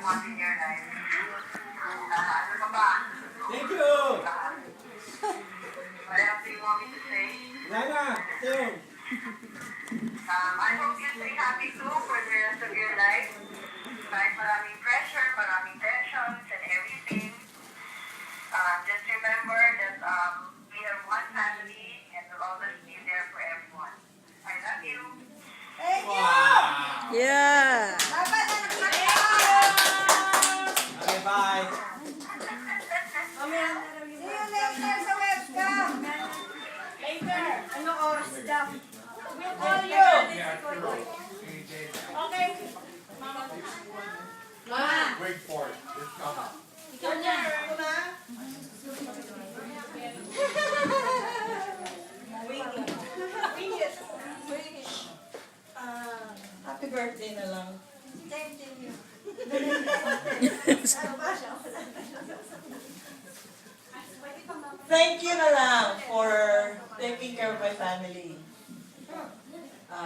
want in your life. Ano ka ba? Thank you! What else do you want me to say? Lana, Tim. I hope you stay happy too for the rest of your life. Kahit maraming pressure, maraming tensions and everything. Just remember that we have one family and we'll always be there for everyone. I love you. Wow! Yeah. Okay, bye. See you later sa webcam. Later. Ano oras daw? We'll call you. Okay. Wait for it. It's coming. Ikaw na. Ako na. Wing it. Happy birthday na lang. Same to you. Thank you na lang for taking care of my family.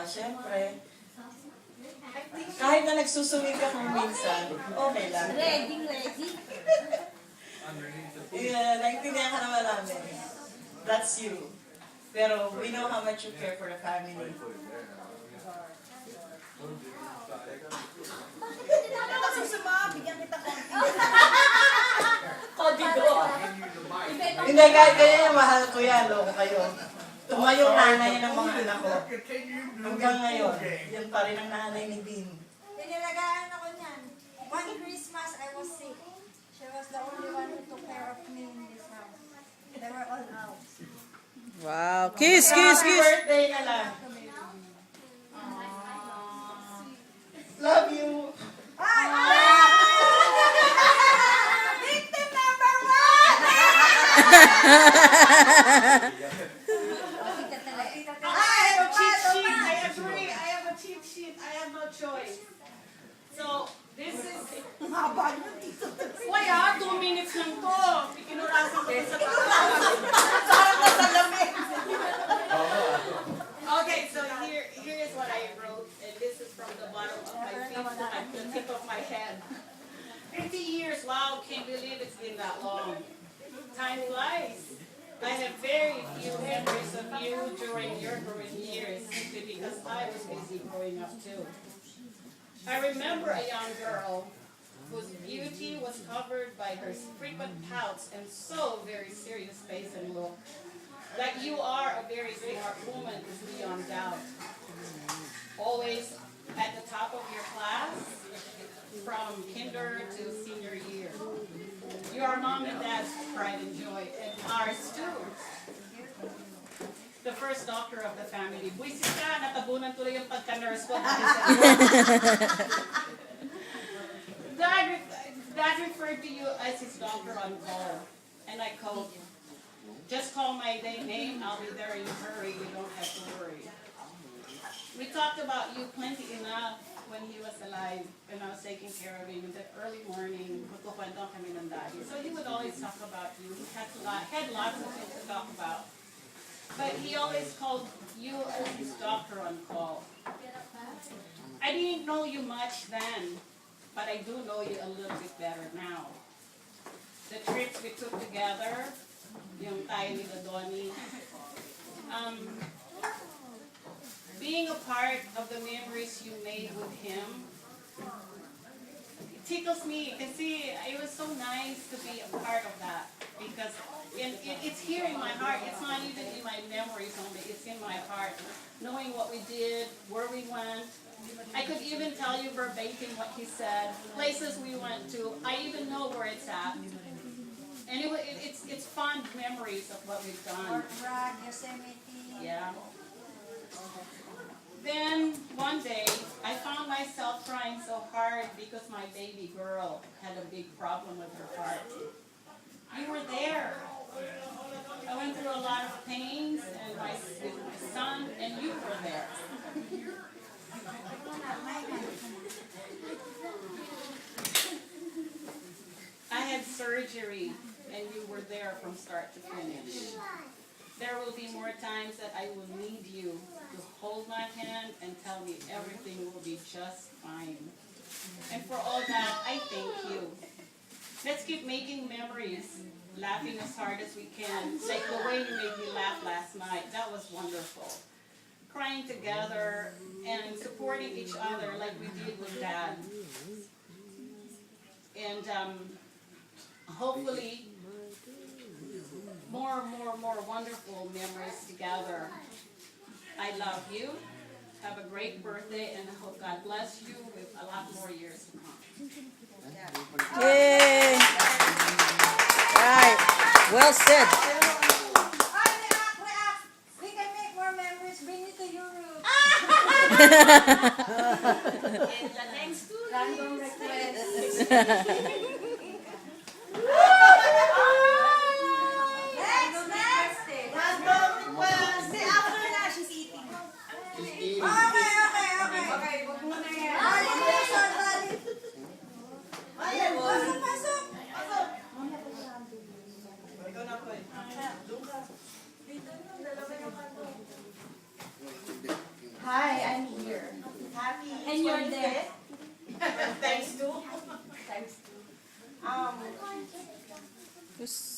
Siyempre, kahit na nagsusumig ka kung minsan, okay lang. Ready. Yeah, naintindihan ka naman namin. That's you. Pero we know how much you care for the family. Kasi sumama, bigyan kita Kodigo. Hindi, kahit ganyan, mahal ko yan, loko kayo. Tumayong nanay ng mga anak ko. Hanggang ngayon, yan pa rin ang nanay ni Bean. Pinalagaan ako niyan. One Christmas, I was sick. She was the only one who took care of me in this house. They were all out. Wow. Kiss, kiss, Happy kiss. birthday na lang. Love you. Victim number one! I have a cheat sheet. I agree. I have a cheat sheet. I have no choice. So, this is... Wala, 2 minutes lang to. Pinurasan ko sa Okay, so here is what I wrote, and this is from the bottom of my feet to the tip of my head. 50 years, wow, can't believe it's been that long. Time flies. I have very few memories of you during your growing years, simply because I was busy growing up too. I remember a young girl whose beauty was covered by her frequent pouts and so very serious face and look. That you are a very smart woman is beyond doubt. Always at the top of your class, from kinder to senior year. You are mom and dad's pride and joy, and ours too. The first doctor of the family. Buisit ka, natabunan tuloy yung pagka-nurse ko. Dad referred to you as his doctor on call, and I quote, "Just call my name, I'll be there in a hurry, you don't have to worry." We talked about you plenty enough when he was alive, and I was taking care of him in the early morning. Magkukwento kami ng daddy. So he would always talk about you. He had lots of things to talk about. But he always called you as his doctor on call. I didn't know you much then, but I do know you a little bit better now. The trips we took together, yung tayo ni Donnie, being a part of the memories you made with him, it tickles me kasi it was so nice to be a part of that because it's here in my heart. It's not even in my memories only. It's in my heart. Knowing what we did, where we went. I could even tell you verbatim what he said, places we went to. I even know where it's at. And it's fond memories of what we've done. Rock, Yosemite. Yeah. Then one day, I found myself crying so hard because my baby girl had a big problem with her heart. You were there. I went through a lot of pains with my son, and you were there. I had surgery, and you were there from start to finish. There will be more times that I will need you to hold my hand and tell me everything will be just fine. And for all that, I I thank you. Let's keep making memories, laughing as hard as we can. Like the way you made me laugh last night. That was wonderful. Crying together and supporting each other like we did with Dad. And hopefully more wonderful memories together. I love you. Have a great birthday, and I hope God bless you with a lot more years to come. Yay! Right. Well said. We can make more memories. Bring it to Europe. In the next 2 Random request. Next. Random request. Si after na, she's eating. Okay. Wag mo na yan. Valid. Ayan, Pasok. ikaw na po eh. Hi, I'm here. Happy And you're there. 25th. Thanks to.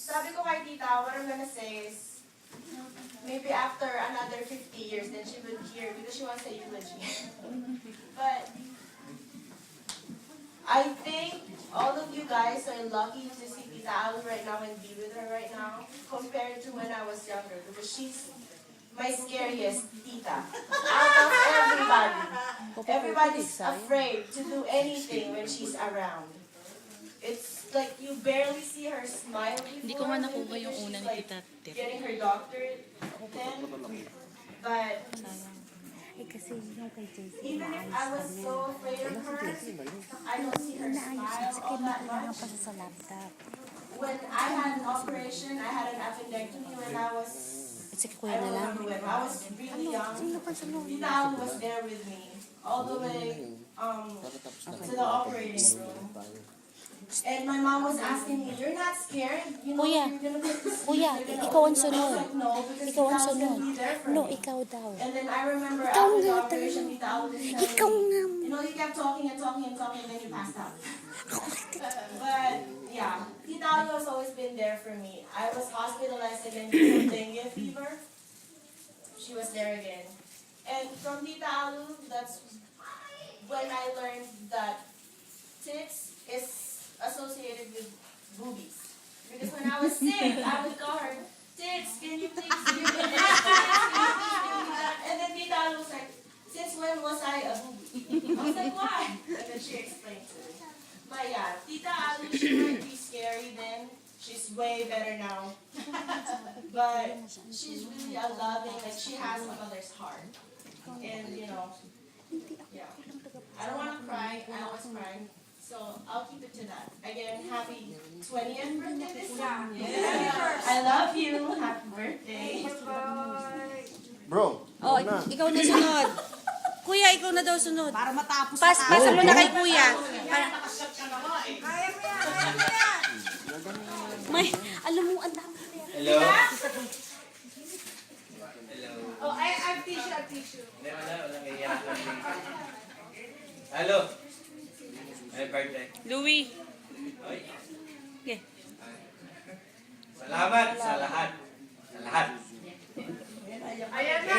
Sabi ko kay tita, what I'm gonna say is, maybe after another 50 years, then she will hear because she wants a eulogy. But I think all of you guys are lucky to see Tita Alu right now and be with her right now, compared to when I was younger, because she's my scariest tita out of everybody. Everybody's afraid to do anything when she's around. It's like you barely see her smile before. Hindi ko nga nakuha because yung she's, una ni like, Tita Tef. getting her doctorate then. But even if I was so afraid of her, I don't see her smile all that much. When I had an operation, I had an appendectomy when I was, I don't remember when, I was really young. Tita Alu was there with me all the way to the operating room. And my mom was asking me, "You're not scared? You know Kuya. you're gonna put this Kuya, you're gonna ikaw ang open up." I was sunod. like, "No, because Ikaw ang Tita Alu's sunod. gonna be there for No, me." ikaw daw. And then I remember Ikaw after the nga operation, talaga. Tita Alu was telling Ikaw me, nga. you know, you kept talking and talking and talking, and then you passed out. But yeah, Tita Alu has always been there for me. I was hospitalized again with dengue fever. She was there again. And from Tita Alu, that's when I learned that tits is associated with boobies. Because when I was sick, I would call her, "Tits, can you please give me this? And then Tita Alu was like, "Since when was I a boobie?" I was like, "Why?" And then she explained to me. But yeah, Tita Alu, she might be scary then. She's way better now. But she's really a loving, like she has a mother's heart. And you know, yeah. I don't want to cry, I always cry. So I'll keep it to that. Again, happy 20th birthday this time. Yeah. I love you. Happy birthday. Bro, Oh, ikaw na sunod. Kuya, ikaw na daw sunod. Para matapos. Pasa mo na kay kuya. May, alam mo, ang dami. Hello? Oh, I've tissue. Hindi, walang iyakan. Hello? Happy birthday. Louie. Oy. Okay. Salamat sa lahat. Sa lahat. Ayan na.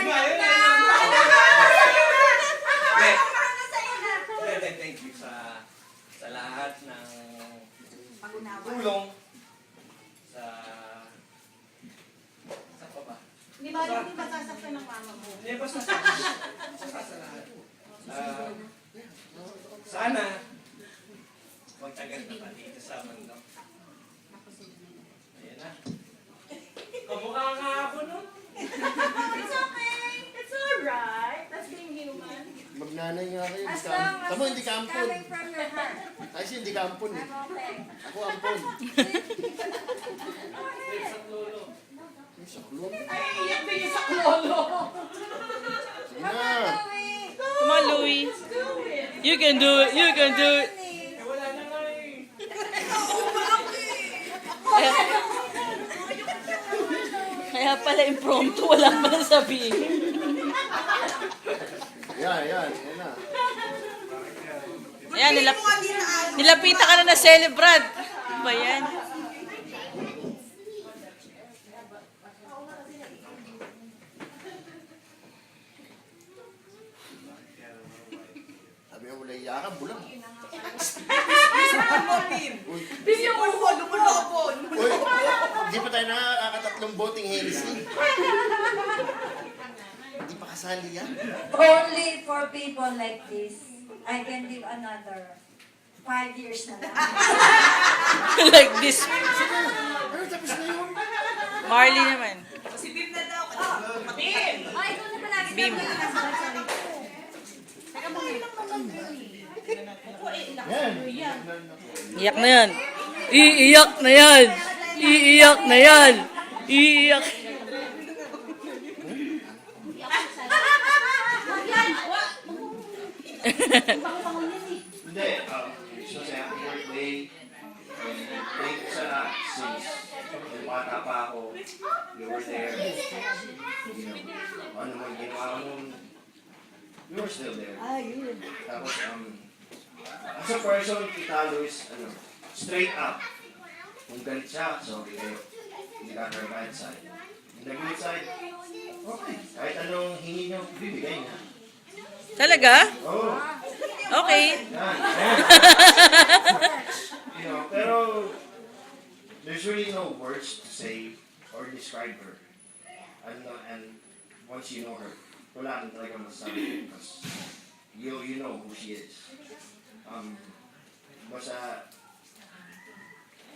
Thank you sa lahat ng tulong sa pa ba? Hindi ba sasaktan ng mama mo? Hindi ba sa lahat? Sana magtagal na pa dito sa mundo. Ayan na. Kamukha nga ako nun. It's okay. It's alright. That's being human. magnanay nga kayo. As long as Tamo, hindi it's ka ampun. coming from your heart. Ay, siya, hindi ka ampun eh. I'm okay. Ako ampun. Sa lolo. Ay, saklong. Ay, iyak din yung sa lolo. Sige na. Come on, Louie. You can do it. You can do it. Eh, wala na nga eh. Kaya pala impromptu, wala pa na sabihin. Yan, yan. Yan na. Ayan, yan. Nilapitan ka na na celebrant. Ano ba yan? Sabi nga wala iyakan, bulang. Uy, hindi pa tayo nakakatatlong boting Hennessy. Hindi pa kasali yan. Only for people like this, I can live another 5 years na lang. Like this. Pero tapos na yun. Marley naman. Ay, ikaw na palagi. Bim. Yan. Iyak na yan. Iiyak na yan. Iiyak na yan. Iiyak. Hindi, gusto sa happy birthday. Thank you sa lahat since yung bata pa ako, you were there. You know, ano mo yung ginawa mo nun, you were still there. Tapos, as a person, Tita Luis, straight up. Kung galit siya, sorry kayo. Hindi ka her bad side. Yung nag-good side, okay. Kahit anong hingi niyo, bibigay niya. Talaga? Oo. Okay. Yan. You know, pero there's really no words to say or describe her. And once you know her, wala nang talaga masasabi because you know who she is. Basta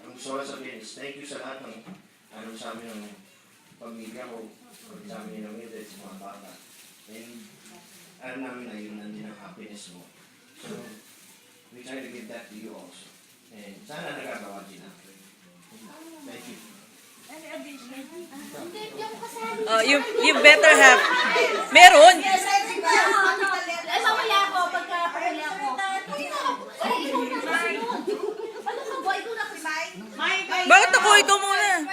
ang gusto ko sabihin is thank you sa lahat ng sa amin ng pamilya ko, sa amin ng mga sa mga bata. And alam namin na yun nandun ang happiness mo. So, we try to give that to you also. And sana nagagawa din natin. Thank you. Oh, you better have. Meron. Ay, mamaya ako, pagka-pahuli ako. Ay, ikaw na kasunod. Ano ka ba? Ikaw na kasunod. Bakit ako? Ikaw muna.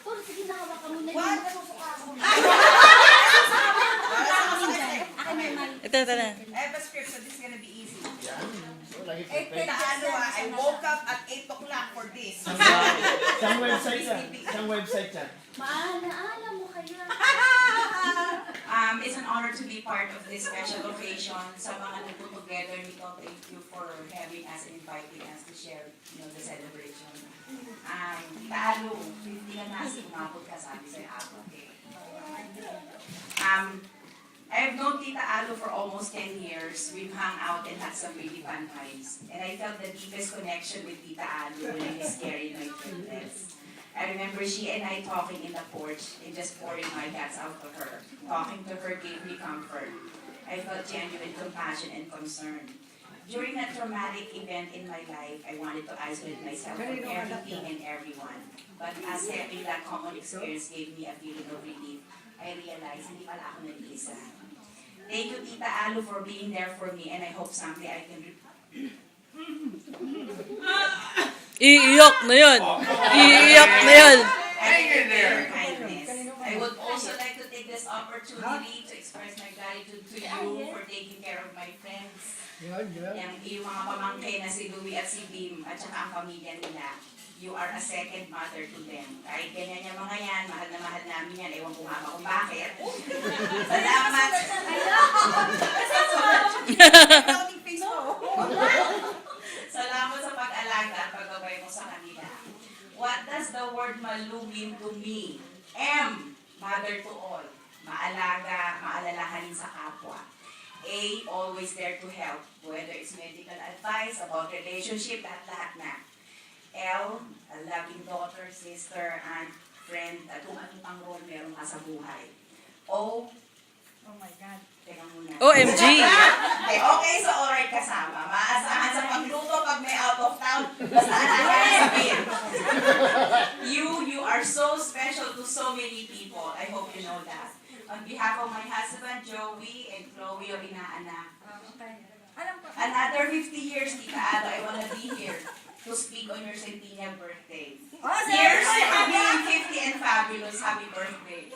Tol, sige na, hawakan mo na yun. Akin na, Mari. Ito na. I have a script, so this is gonna be easy. Lagi I woke up at 8 o'clock for this. Saan website yan? Saan website yan? Maala mo kaya. It's an honor to be part of this special occasion. Sa mga nagpo together nito, thank you for having us and inviting us to share, the celebration. Talo, hindi ka nasi umabot ka sabi sa'yo ako. I've known Tita Alu for almost 10 years. We've hung out and had some really fun times. And I felt the deepest connection with Tita Alu when I was carrying my triplets. I remember she and I talking in the porch and just pouring my guts out to her. Talking to her gave me comfort. I felt genuine compassion and concern. During that traumatic event in my life, I wanted to isolate myself from everything and everyone. But as having that common experience gave me a feeling of relief, I realized hindi pala ako nag-iisa. Thank you, Tita Alu, for being there for me, and I hope someday I can Iiyak na yan. Iiyak na yan. kindness. I would also like to take this opportunity to express my gratitude to you for taking care of my friends. Yung mga pamangkin na si Louie at si Bim at saka ang pamilya nila. You are a second mother to them. Kahit ganyan yung mga yan, mahal na mahal namin yan. Ewan ko nga ba kung bakit. Salamat. Salamat sa pag-alaga at paggabay mo sa kanila. What does the word malu mean to me? M, mother to all. Maalaga, maalalahanin sa kapwa. A, always there to help. Whether it's medical advice, about relationship, lahat na. L, a loving daughter, sister, aunt, friend, at kung anong pang role meron ka sa buhay. O, oh my God, teka muna. OMG! Okay, so alright kasama. Maasahan sa pagluto pag may out of town, basta sabihin. You are so special to so many people. I hope you know that. On behalf of my husband, Joey, and Chloe, your inaanak. Another 50 years, Tita Ada, I wanna be here to speak on your centennial birthday. Here's to being 50 and fabulous. Happy birthday.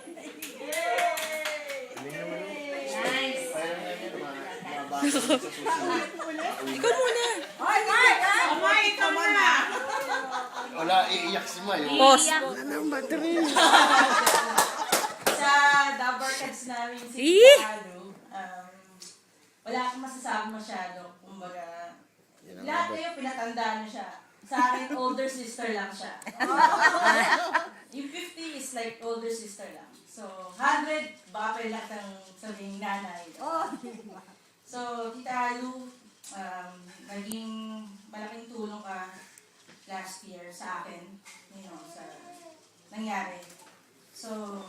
Nice. Parang yan, mga bata sa susunod. Ikaw muna. Mama, ikaw na. Wala, iiyak si May. Pause. Sa Dabber Cats namin si Ih! Talo, wala akong masasabi masyado. Kumbaga, lahat kayo pinatandaan niyo siya. Sa akin, older sister lang siya. Yung 50 is like older sister lang. So, 100, baka pwede lahat ng sabing nanay. So, Tita Alu, naging malaking tulong ka last year sa akin, sa nangyari. So,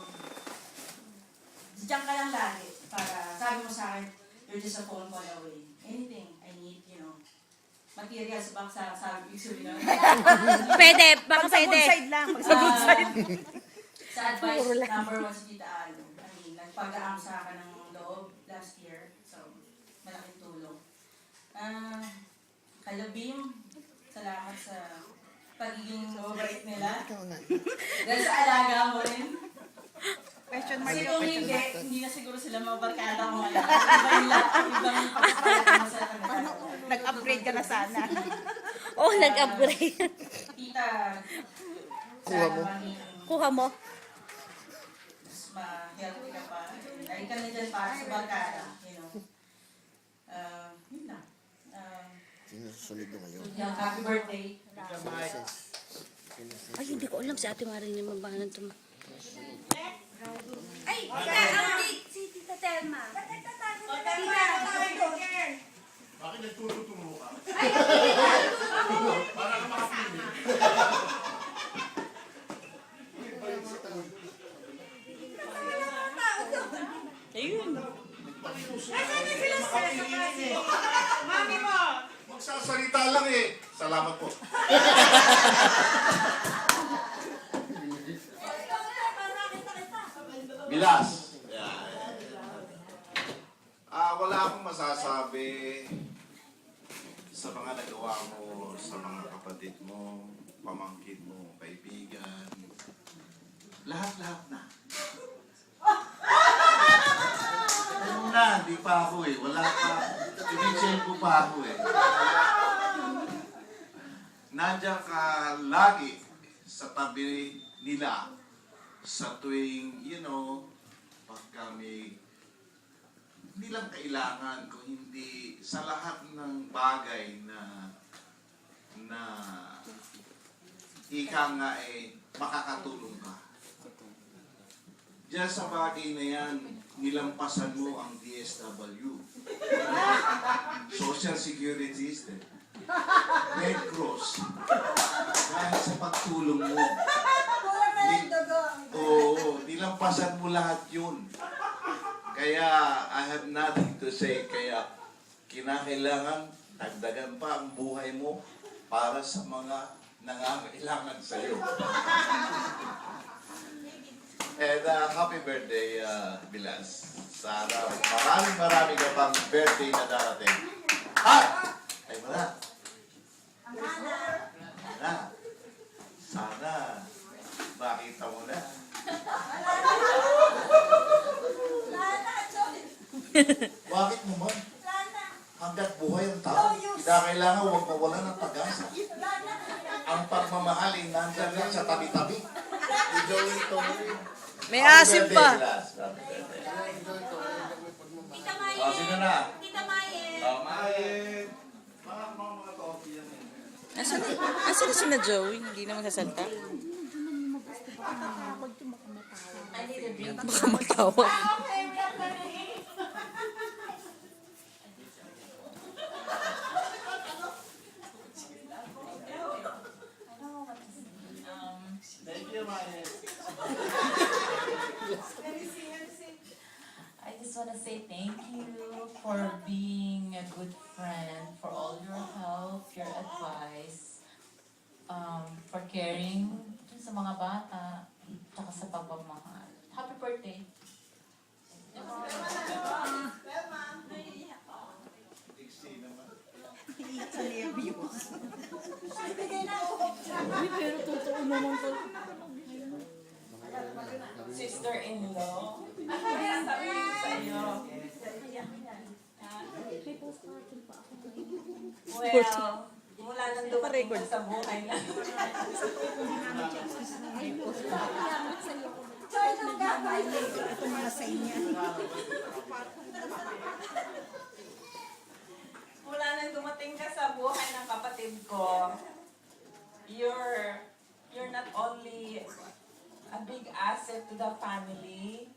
diyan ka lang lagi para sabi mo sa akin, you're just a phone call away. Anything I need, materials, baksa, sabi, ibig na. Pwede, baka pwede. Sa advice, number 1 si Tita Alu. Nagpag-aam sa akin ng loob last year. So, malaking tulong. Kalabim, salamat sa pagiging mabait nila. Dahil sa alaga mo rin. Kasi kung hindi na siguro sila mabarkada kung wala. Ibang pagpapalit mo sa kanila. Nag-upgrade ka na sana. Oh, nag-upgrade. Tita, Kuha mo. Kuha mo. mas ma-healthy ka pa. Dahil ka na dyan para sa barkada, yun lang. Sino susunod na ngayon? Happy birthday. Ay, hindi ko alam si Ate Marilyn yung mabahanan ito. Ay, si Tita Telma. Bakit nagtuturo ka? Ayun. Mami mo. Magsasalita lang eh. Salamat po. Bilas. Wala akong masasabi sa mga nagawa mo, sa mga kapatid mo, pamangkin mo, kaibigan. Lahat-lahat na. Ano na, di pa ako eh. Wala pa. Tinicheck ko pa ako eh. Nandiyan ka lagi sa tabi nila sa tuwing, pagka may hindi lang kailangan kung hindi sa lahat ng bagay na ika nga makakatulong ka. Diyan sa bagay na yan, nilampasan mo ang DSW. Social Security System. Red Cross. Dahil sa pagtulong mo. Oo, nilampasan mo lahat yun. Kaya, I have nothing to say. Kaya, kinakailangan dagdagan pa ang buhay mo para sa mga nangangailangan sa iyo. And happy birthday, Bilas. Sana maraming ka pang birthday na darating. Ay, wala. Wala. Sana makita mo na. Bakit mo man? Hanggat buhay ang tao, kailangan huwag mawala ng pag-asa. Ang pagmamahal ay nandyan lang sa tabi-tabi. May asim pa. Tita Mayen. Sino na? Tita Mayen. Mayen. Mga coffee yan eh. Nasaan na si na Joey? Hindi na magsasalta. Baka magtawa. Thank you, Mayen. I just want to say thank you for being a good friend, for all your help, your advice, for caring sa mga bata, tsaka sa pagmamahal. Happy birthday! Pero totoo naman to. Sister-in-law. Sabi ko sa iyo. Well, mula nang dumating ka sa buhay na. Mula nang dumating ka sa buhay ng kapatid ko, you're not only a big asset to the family,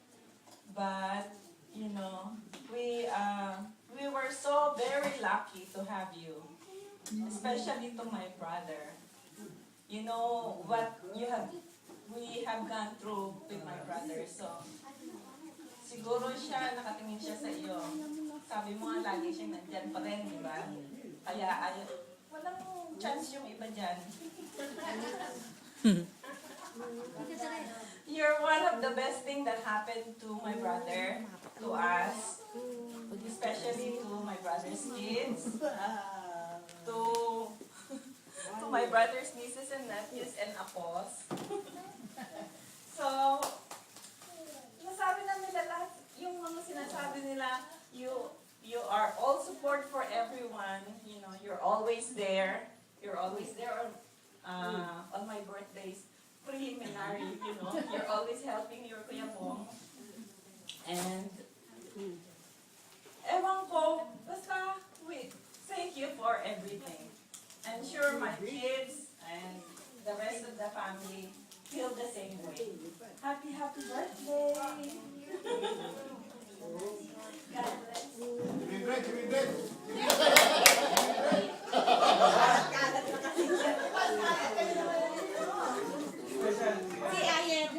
but you know, we were so very lucky to have you, especially to my brother. You know what we have gone through with my brother, so siguro siya, nakatingin siya sa iyo. Sabi mo nga lagi siya nandyan pa rin, di ba? Kaya walang chance yung iba dyan. You're one of the best thing that happened to my brother, to us, especially to my brother's kids, to my brother's nieces and nephews and apos. So, nasabi na nila lahat, yung mga sinasabi nila, you are all support for everyone, you know, you're always there on my birthdays, preliminary, you know, you're always helping your Kuya Bong. And, ewan ko, basta, thank you for everything. I'm sure my kids and the rest of the family feel the same way. Happy birthday! God bless. Si Ayed.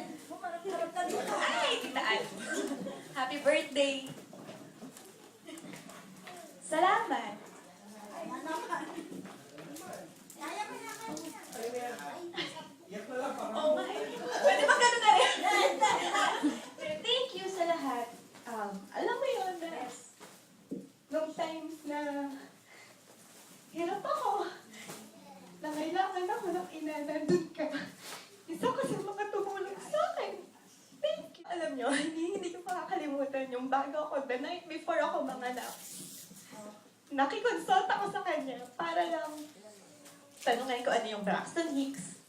Ay, Tita Ann. Happy birthday. Salamat. Oh my. Pwede ba ganun na rin? Thank you sa lahat. Alam mo yun, Bes. Nung times na hirap ako, nangailangan ako ng ina, nandun ka. Isa ka sa mga tumulong sa akin. Thank you. Alam nyo, hindi ko makakalimutan yung bago ako, the night before ako manganak. Nakikonsult ako sa kanya para lang tanungin ko ano yung Braxton Hicks.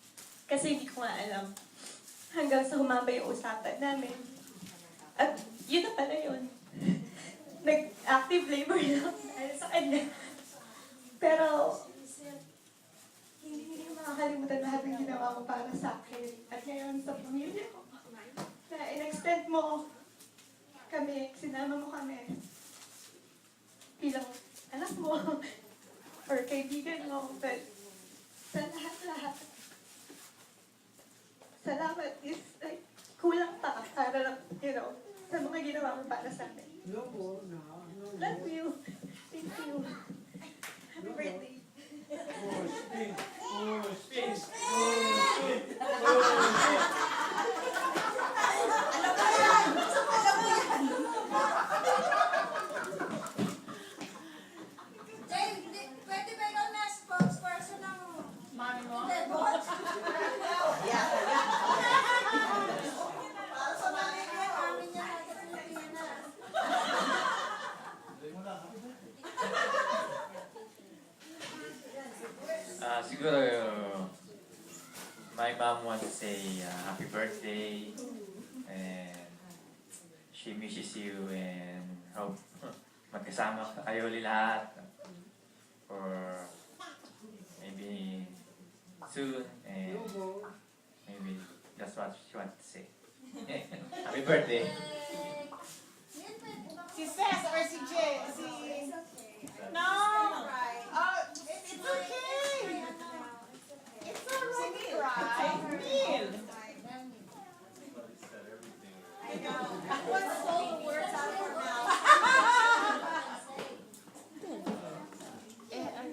Kasi hindi ko nga alam. Hanggang sa humaba yung usapan namin. At yun na pala yun. Nag-active labor lang dahil sa kanya. Pero, hindi ko makakalimutan lahat ng ginawa ko para sa akin. At ngayon sa pamilya ko. Na in-extend mo kami, sinama mo kami. Bilang anak mo. Or kaibigan mo. But, sa lahat-lahat. Salamat is like, kulang pa para, you know, sa mga ginawa mo para sa amin. Love you. Thank you. Happy birthday. Pwede ba ikaw na spokesperson ng Mami mo? Bots? Para sa maligyan, amin niya sa Pilipinas. Siguro, my mom wants to say happy birthday and she misses you and hope magkasama kayo ulit lahat or maybe soon and maybe that's what she wants to say. Happy birthday! Si Cess or si Jay? No! It's okay! It's already right. Neil! What's all the words out of her mouth? Happy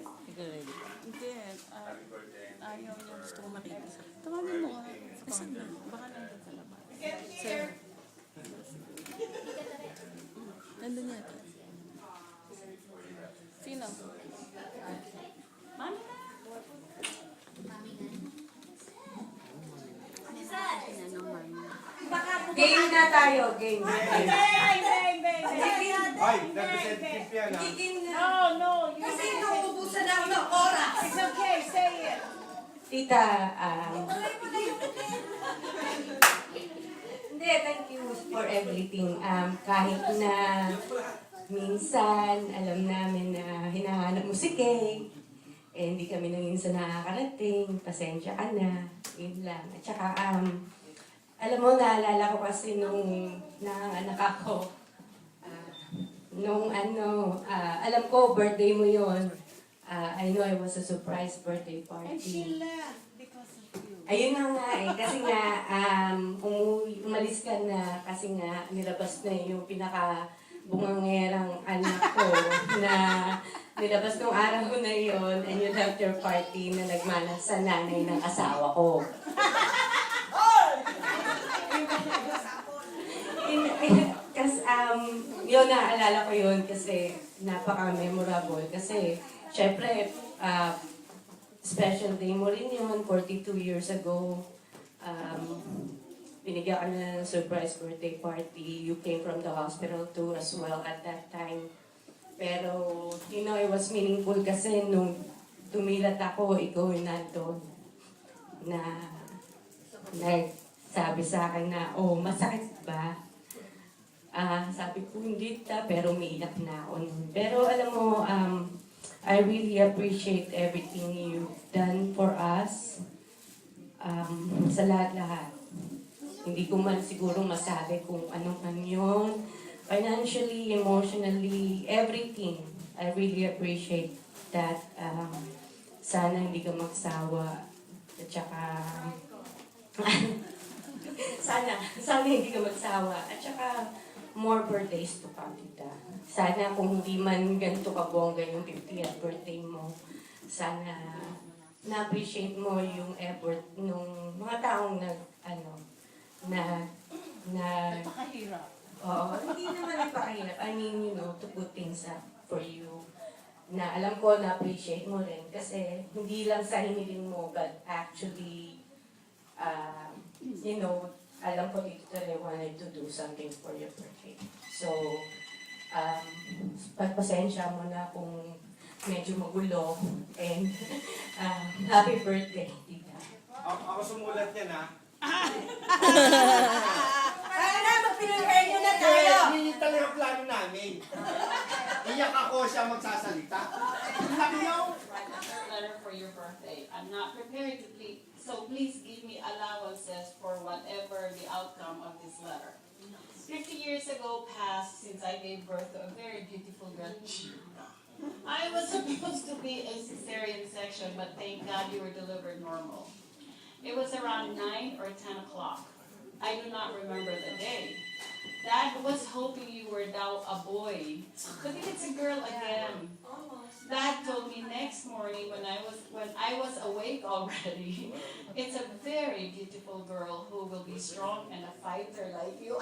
birthday! Ayaw niya gusto ko makikisa. Tawagin mo nga. Kasi baka nandun sa labas. Get here! Nandun yata. Sino? Mami na. Game na tayo, game. Hindi! Giging No! Kasi nauubusan na ako ng Tita, hindi, thank you for everything. Kahit na minsan, alam namin na hinahanap mo si Kay, eh, hindi kami nang minsan nakakarating, pasensya ka na, yun lang. At saka, alam mo, naalala ko kasi nung nanganak ako, alam ko, birthday mo yon. I know it was a surprise birthday party. And she left because of you. Ayun na nga eh, kasi nga, umalis ka na, kasi nga, nilabas na yung pinaka-bungangerang anak ko na nilabas nung araw na yon, and you left your party na nagmanas sa nanay ng asawa ko. Kasi, yun, naalala ko yun kasi napaka-memorable. Kasi, syempre, special day mo rin yun, 42 years ago. Binigyan ka na ng surprise birthday party. You came from the hospital too as well at that time. Pero, you know, it was meaningful kasi nung tumilat ako, ikaw yung nandun na nagsabi sa akin na, oh, masakit ba? Sabi ko, hindi ta, pero umiiyak na ako. Pero alam mo, I really appreciate everything you've done for us. Sa lahat-lahat. Hindi ko man siguro masabi kung ano man yun. Financially, emotionally, everything. I really appreciate that. Sana hindi ka magsawa. At saka, sana hindi ka magsawa. At saka, more birthdays to come, tita. Sana kung hindi man ganito kabongga yung 50th birthday mo, sana na-appreciate mo yung effort nung mga taong Napakahirap. Oo, hindi naman napakahirap. I mean, you know, to put things up for you. Na alam ko na-appreciate mo rin kasi hindi lang sa hiniling mo, but actually, you know, alam ko dito that I wanted to do something for your birthday. So, pagpasensya mo na kung medyo magulo and happy birthday, tita. Ako sumulat yan, ha? Kaya na, mag-prepare nyo na tayo. Hindi talaga plano namin. Iyak ako siya magsasalita. Letter for your birthday. I'm not prepared to plead, so please give me allowances for whatever the outcome of this letter. 50 years ago passed since I gave birth to a very beautiful girl. I was supposed to be a cesarean section, but thank God you were delivered normal. It was around 9 or 10 o'clock. I do not remember the day. Dad was hoping you were now a boy, but if it's a girl again. Dad told me next morning when I was awake already, it's a very beautiful girl who will be strong and a fighter like you.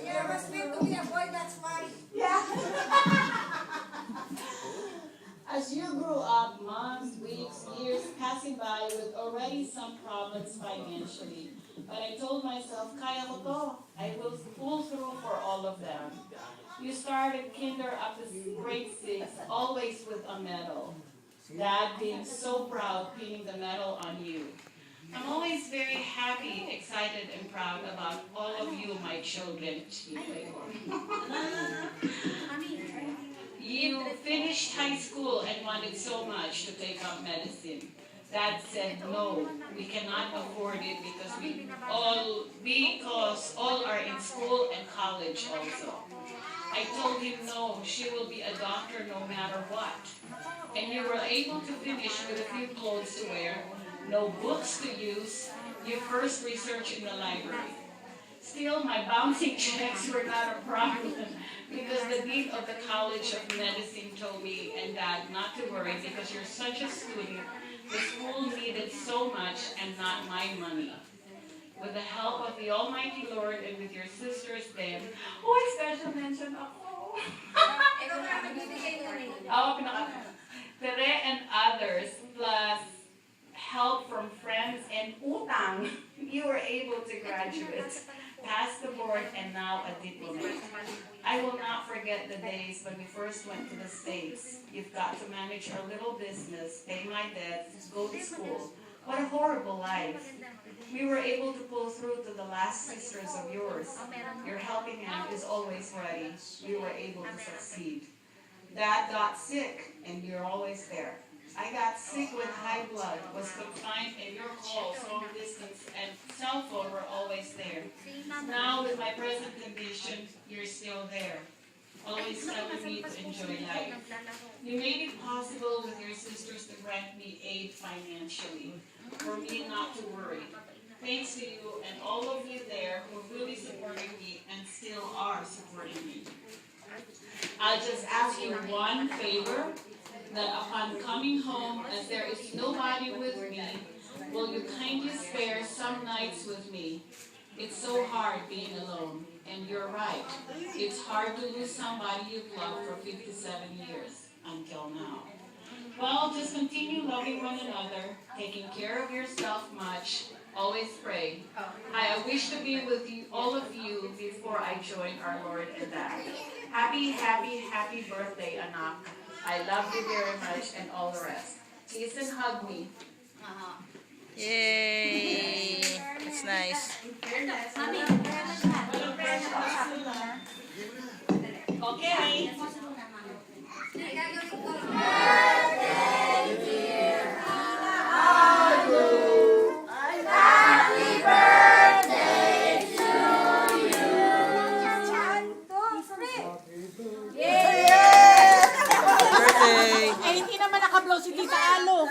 Yeah, it was meant to be a boy, that's why. Yeah. As you grew up, months, weeks, years passing by with already some problems financially. But I told myself, kaya ko to. I will pull through for all of them. You started kinder up to grade 6, always with a medal. Dad being so proud, pinning the medal on you. I'm always very happy, excited, and proud about all of you, my children. You finished high school and wanted so much to take up medicine. Dad said, no, we cannot afford it because all are in school and college also. I told him, no, she will be a doctor no matter what. And you were able to finish with a few clothes to wear, no books to use, your first research in the library. Still, my bouncing checks were not a problem because the dean of the College of Medicine told me and Dad not to worry because you're such a student. The school needed so much and not my money. With the help of the Almighty Lord and with your sisters then, special mention ako. Tere and others, plus help from friends and utang, you were able to graduate. passed the board, and now a diplomat. I will not forget the days when we first went to the States. You've got to manage our little business, pay my debts, go to school. What a horrible life. We were able to pull through to the last sisters of yours. Your helping hand is always ready. We were able to succeed. Dad got sick, and you're always there. I got sick with high blood, was confined, and your calls, long distance, and cell phone were always there. Now, with my present condition, you're still there, always telling me to enjoy life. You made it possible with your sisters to grant me aid financially, for me not to worry. Thanks to you and all of you there who really supported me and still are supporting me. I'll just ask you one favor, that upon coming home, as there is nobody with me, will you kindly spare some nights with me? It's so hard being alone, and you're right. It's hard to lose somebody you've loved for 57 years, until now. Well, just continue loving one another, taking care of yourself much, always pray. I wish to be with you, all of you, before I join our Lord and Dad. Happy, happy, happy birthday, anak. I love you very much, and all the rest. Kiss and hug me. Yay! That's nice. Okay. Birthday! Eh, hindi naman nakablow si Tita Alo.